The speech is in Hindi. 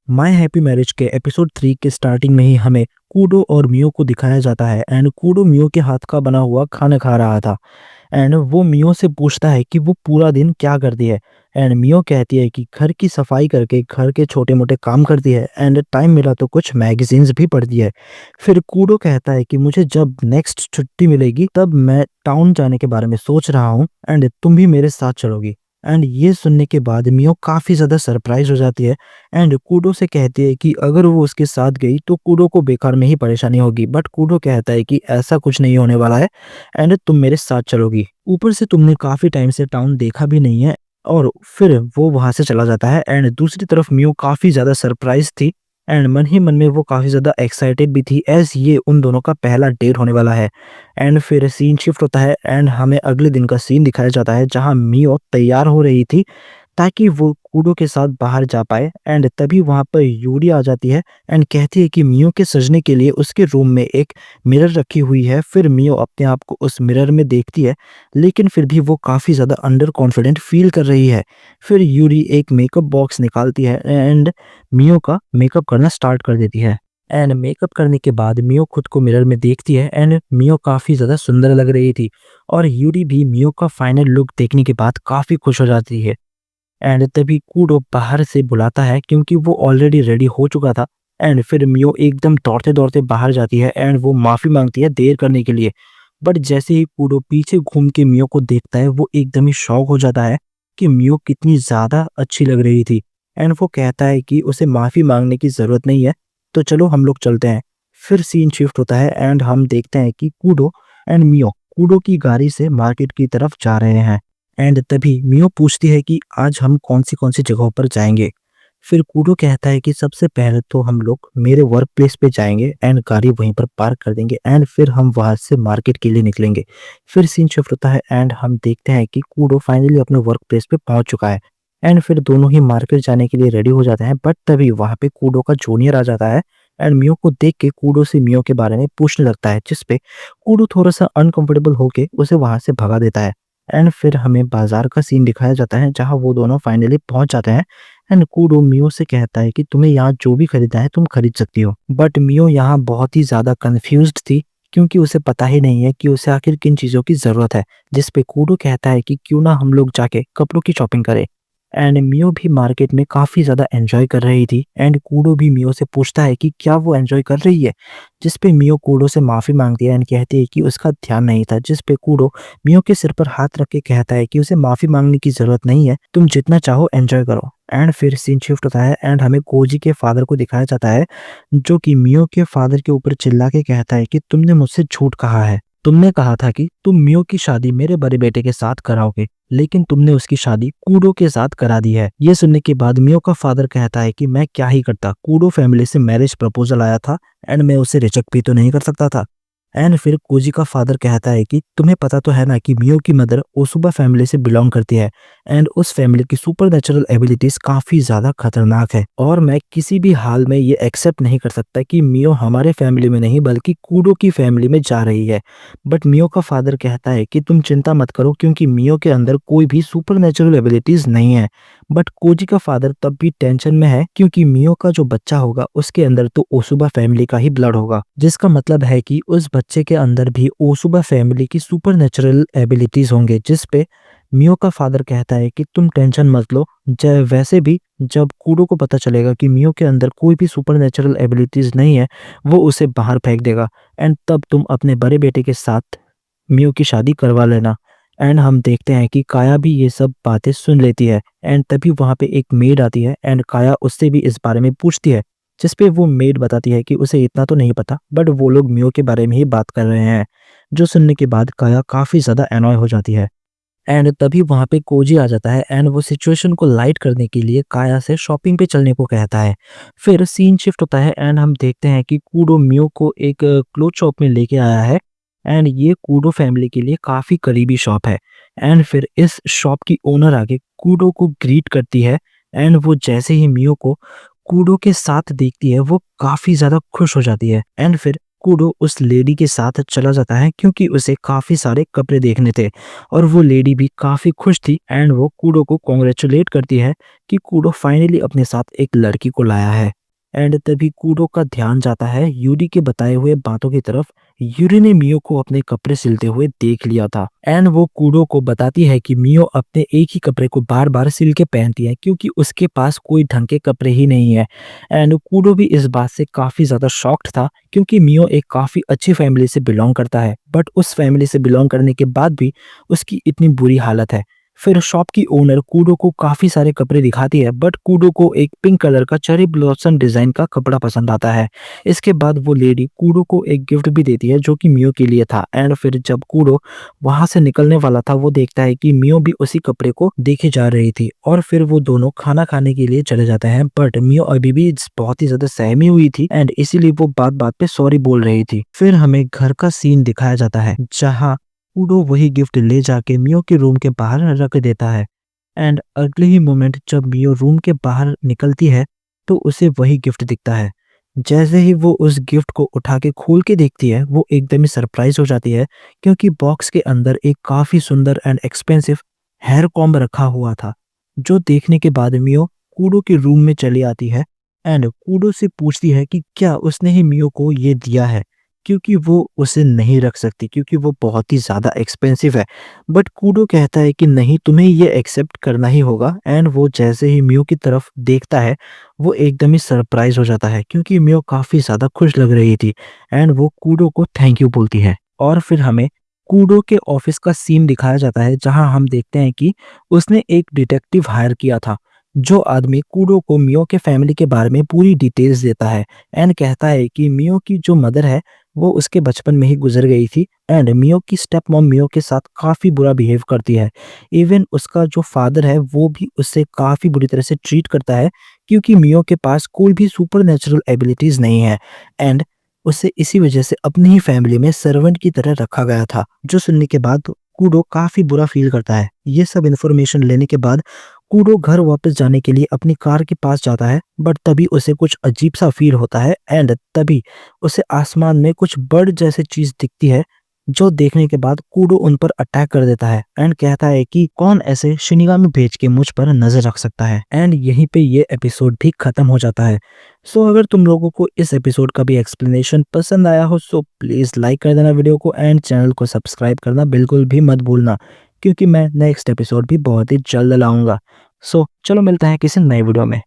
माय हैप्पी मैरिज के एपिसोड 3 के स्टार्टिंग में ही हमें कूडो और मियो को दिखाया जाता है एंड कूडो मियो के हाथ का बना हुआ खाना खा रहा था एंड वो मियो से पूछता है कि वो पूरा दिन क्या करती है एंड मियो कहती है कि घर की सफाई करके घर के छोटे-मोटे काम करती है एंड टाइम मिला तो कुछ मैगज़ीन्स भी पढ़ती है। फिर कूडो कहता है कि मुझे जब नेक्स्ट छुट्टी मिलेगी तब मैं टाउन जाने के बारे में सोच रहा हूँ एंड तुम भी मेरे साथ चलोगी। एंड ये सुनने के बाद मियो काफ़ी ज़्यादा सरप्राइज़ हो जाती है एंड कूडो से कहती है कि अगर वो उसके साथ गई तो कूडो को बेकार में ही परेशानी होगी, बट कूडो कहता है कि ऐसा कुछ नहीं होने वाला है एंड तुम मेरे साथ चलोगी। ऊपर से तुमने काफ़ी टाइम से टाउन देखा भी नहीं है। और फिर वो वहाँ से चला जाता है एंड दूसरी तरफ मियो काफ़ी ज़्यादा सरप्राइज़ थी एंड मन ही मन में वो काफ़ी ज़्यादा एक्साइटेड भी थी एज़ ये उन दोनों का पहला डेट होने वाला है। एंड फिर सीन शिफ्ट होता है एंड हमें अगले दिन का सीन दिखाया जाता है जहाँ मियो तैयार हो रही थी ताकि वो कूडो के साथ बाहर जा पाए एंड तभी वहाँ पर यूरी आ जाती है एंड कहती है कि मियो के सजने के लिए उसके रूम में एक मिरर रखी हुई है। फिर मियो अपने आप को उस मिरर में देखती है लेकिन फिर भी वो काफ़ी ज़्यादा अंडर कॉन्फिडेंट फील कर रही है। फिर यूरी एक मेकअप बॉक्स निकालती है एंड मियो का मेकअप करना स्टार्ट कर देती है एंड मेकअप करने के बाद मियो खुद को मिरर में देखती है एंड मियो काफ़ी ज़्यादा सुंदर लग रही थी और यूरी भी मियो का फाइनल लुक देखने के बाद काफ़ी खुश हो जाती है। एंड तभी कूडो बाहर से बुलाता है क्योंकि वो ऑलरेडी रेडी हो चुका था एंड फिर मियो एकदम दौड़ते-दौड़ते बाहर जाती है एंड वो माफ़ी माँगती है देर करने के लिए। बट जैसे ही कूडो पीछे घूम के मियो को देखता है वो एकदम ही शॉक हो जाता है कि मियो कितनी ज़्यादा अच्छी लग रही थी एंड वो कहता है कि उसे माफ़ी माँगने की ज़रूरत नहीं है, तो चलो हम लोग चलते हैं। फिर सीन शिफ्ट होता है एंड हम देखते हैं कि कूडो एंड मियो कूडो की गाड़ी से मार्केट की तरफ जा रहे हैं एंड तभी मियो पूछती है कि आज हम कौन सी जगहों पर जाएंगे। फिर कूडो कहता है कि सबसे पहले तो हम लोग मेरे वर्क प्लेस पे जाएंगे एंड गाड़ी वहीं पर पार्क कर देंगे एंड फिर हम वहां से मार्केट के लिए निकलेंगे। फिर सीन शिफ्ट होता है एंड हम देखते हैं कि कूडो फाइनली अपने वर्क प्लेस पे पहुंच चुका है एंड फिर दोनों ही मार्केट जाने के लिए रेडी हो जाते हैं। बट तभी वहां पे कूडो का जूनियर आ जाता है एंड मियो को देख के कूडो से मियो के बारे में पूछने लगता है, जिसपे कूडो थोड़ा सा अनकंफर्टेबल होके उसे वहां से भगा देता है। एंड फिर हमें बाजार का सीन दिखाया जाता है जहाँ वो दोनों फाइनली पहुंच जाते हैं एंड कूडो मियो से कहता है कि तुम्हें यहाँ जो भी खरीदना है तुम खरीद सकती हो। बट मियो यहाँ बहुत ही ज्यादा कंफ्यूज्ड थी क्योंकि उसे पता ही नहीं है कि उसे आखिर किन चीजों की जरूरत है, जिसपे कूडो कहता है कि क्यों ना हम लोग जाके कपड़ों की शॉपिंग करें। एंड मियो भी मार्केट में काफ़ी ज़्यादा एन्जॉय कर रही थी एंड कूडो भी मियो से पूछता है कि क्या वो एन्जॉय कर रही है, जिस पे मियो कूडो से माफ़ी मांगती है एंड कहती है कि उसका ध्यान नहीं था, जिस पे कूडो मियो के सिर पर हाथ रख के कहता है कि उसे माफ़ी मांगने की ज़रूरत नहीं है, तुम जितना चाहो एन्जॉय करो। एंड फिर सीन शिफ्ट होता है एंड हमें कोजी के फादर को दिखाया जाता है जो कि मियो के फादर के ऊपर चिल्ला के कहता है कि तुमने मुझसे झूठ कहा है, तुमने कहा था कि तुम मियो की शादी मेरे बड़े बेटे के साथ कराओगे, लेकिन तुमने उसकी शादी कूडो के साथ करा दी है। ये सुनने के बाद मियो का फादर कहता है कि मैं क्या ही करता, कूडो फैमिली से मैरिज प्रपोजल आया था एंड मैं उसे रिजेक्ट भी तो नहीं कर सकता था। एंड फिर कोजी का फादर कहता है कि तुम्हें पता तो है ना कि मियो की मदर ओसुबा फैमिली से बिलोंग करती है एंड उस फैमिली की सुपर नेचुरल एबिलिटीज काफी ज्यादा खतरनाक है और मैं किसी भी हाल में ये एक्सेप्ट नहीं कर सकता कि मियो हमारे फैमिली में नहीं बल्कि कूडो की फैमिली में जा रही है। बट मियो का फादर कहता है कि तुम चिंता मत करो क्योंकि मियो के अंदर कोई भी सुपर नेचुरल एबिलिटीज नहीं है। बट कोजी का फादर तब भी टेंशन में है क्योंकि मियो का जो बच्चा होगा उसके अंदर तो ओसुबा फैमिली का ही ब्लड होगा, जिसका मतलब है कि उस बच्चे के अंदर भी ओसुबा फैमिली की सुपर नेचुरल एबिलिटीज होंगे। जिस पे मियो का फादर कहता है कि तुम टेंशन मत लो, वैसे भी जब कूडो को पता चलेगा कि मियो के अंदर कोई भी सुपर नेचुरल एबिलिटीज नहीं है वो उसे बाहर फेंक देगा एंड तब तुम अपने बड़े बेटे के साथ मियो की शादी करवा लेना। एंड हम देखते हैं कि काया भी ये सब बातें सुन लेती है एंड तभी वहाँ पे एक मेड आती है एंड काया उससे भी इस बारे में पूछती है, जिसपे वो मेड बताती है कि उसे इतना तो नहीं पता बट वो लोग मियो के बारे में ही बात कर रहे हैं। जो सुनने के बाद काया काफ़ी ज़्यादा एनॉय हो जाती है एंड तभी वहाँ पे कोजी आ जाता है एंड वो सिचुएशन को लाइट करने के लिए काया से शॉपिंग पे चलने को कहता है। फिर सीन शिफ्ट होता है एंड हम देखते हैं कि कूडो मियो को एक क्लोथ शॉप में लेके आया है एंड ये कूडो फैमिली के लिए काफ़ी करीबी शॉप है। एंड फिर इस शॉप की ओनर आके कूडो को ग्रीट करती है एंड वो जैसे ही मियो को कूडो के साथ देखती है वो काफ़ी ज़्यादा खुश हो जाती है एंड फिर कूडो उस लेडी के साथ चला जाता है क्योंकि उसे काफ़ी सारे कपड़े देखने थे और वो लेडी भी काफ़ी खुश थी एंड वो कूडो को कांग्रेचुलेट करती है कि कूडो फाइनली अपने साथ एक लड़की को लाया है। एंड तभी कूडो का ध्यान जाता है यूरी के बताए हुए बातों की तरफ। यूरी ने मियो को अपने कपड़े सिलते हुए देख लिया था एंड वो कूडो को बताती है कि मियो अपने एक ही कपड़े को बार बार सिल के पहनती है क्योंकि उसके पास कोई ढंग के कपड़े ही नहीं है। एंड कूडो भी इस बात से काफी ज्यादा शॉक्ड था क्योंकि मियो एक काफी अच्छी फैमिली से बिलोंग करता है, बट उस फैमिली से बिलोंग करने के बाद भी उसकी इतनी बुरी हालत है। फिर शॉप की ओनर कूडो को काफी सारे कपड़े दिखाती है, बट कूडो को एक पिंक कलर का चेरी ब्लॉसम डिजाइन का कपड़ा पसंद आता है। इसके बाद वो लेडी कूडो को एक गिफ्ट भी देती है जो कि मियो के लिए था। एंड फिर जब कूडो वहां से निकलने वाला था वो देखता है कि मियो भी उसी कपड़े को देखे जा रही थी और फिर वो दोनों खाना खाने के लिए चले जाते हैं, बट मियो अभी भी बहुत ही ज्यादा सहमी हुई थी एंड इसीलिए वो बात बात पे सॉरी बोल रही थी। फिर हमें घर का सीन दिखाया जाता है जहाँ कूडो वही गिफ्ट ले जाके मियो के रूम के बाहर रख देता है एंड अगले ही मोमेंट जब मियो रूम के बाहर निकलती है तो उसे वही गिफ्ट दिखता है। जैसे ही वो उस गिफ्ट को उठा के खोल के देखती है वो एकदम ही सरप्राइज हो जाती है क्योंकि बॉक्स के अंदर एक काफी सुंदर एंड एक्सपेंसिव हेयर कॉम्ब रखा हुआ था, जो देखने के बाद मियो कूडो के रूम में चली आती है एंड कूडो से पूछती है कि क्या उसने ही मियो को ये दिया है क्योंकि वो उसे नहीं रख सकती क्योंकि वो बहुत ही ज़्यादा एक्सपेंसिव है। बट कूडो कहता है कि नहीं, तुम्हें ये एक्सेप्ट करना ही होगा एंड वो जैसे ही मियो की तरफ देखता है वो एकदम ही सरप्राइज हो जाता है क्योंकि मियो काफ़ी ज़्यादा खुश लग रही थी एंड वो कूडो को थैंक यू बोलती है। और फिर हमें कूडो के ऑफिस का सीन दिखाया जाता है जहां हम देखते हैं कि उसने एक डिटेक्टिव हायर किया था जो आदमी कूडो को मियो के फैमिली के बारे में पूरी डिटेल्स देता है एंड कहता है कि मियो की जो मदर है वो उसके बचपन में ही गुजर गई थी एंड मियो की स्टेप मॉम मियो के साथ काफी बुरा बिहेव करती है। इवन उसका जो फादर है वो भी उससे काफी बुरी तरह से ट्रीट करता है क्योंकि मियो के पास कोई भी सुपर नेचुरल एबिलिटीज नहीं है एंड उसे इसी वजह से अपनी ही फैमिली में सर्वेंट की तरह रखा गया था। जो सुनने के बाद कूडो काफी बुरा फील करता है। ये सब इन्फॉर्मेशन लेने के बाद कूडो घर वापस जाने के लिए अपनी कार के पास जाता है, बट तभी उसे कुछ अजीब सा फील होता है एंड तभी उसे आसमान में कुछ बर्ड जैसे चीज दिखती है जो देखने के बाद कूडो उन पर अटैक कर देता है एंड कहता है कि कौन ऐसे शिनिगामी भेज के मुझ पर नजर रख सकता है। एंड यहीं पे ये एपिसोड भी खत्म हो जाता है। सो अगर तुम लोगों को इस एपिसोड का भी एक्सप्लेनेशन पसंद आया हो सो प्लीज लाइक कर देना वीडियो को एंड चैनल को सब्सक्राइब करना बिल्कुल भी मत भूलना क्योंकि मैं नेक्स्ट एपिसोड भी बहुत ही जल्द लाऊंगा। सो चलो मिलते हैं किसी नए वीडियो में।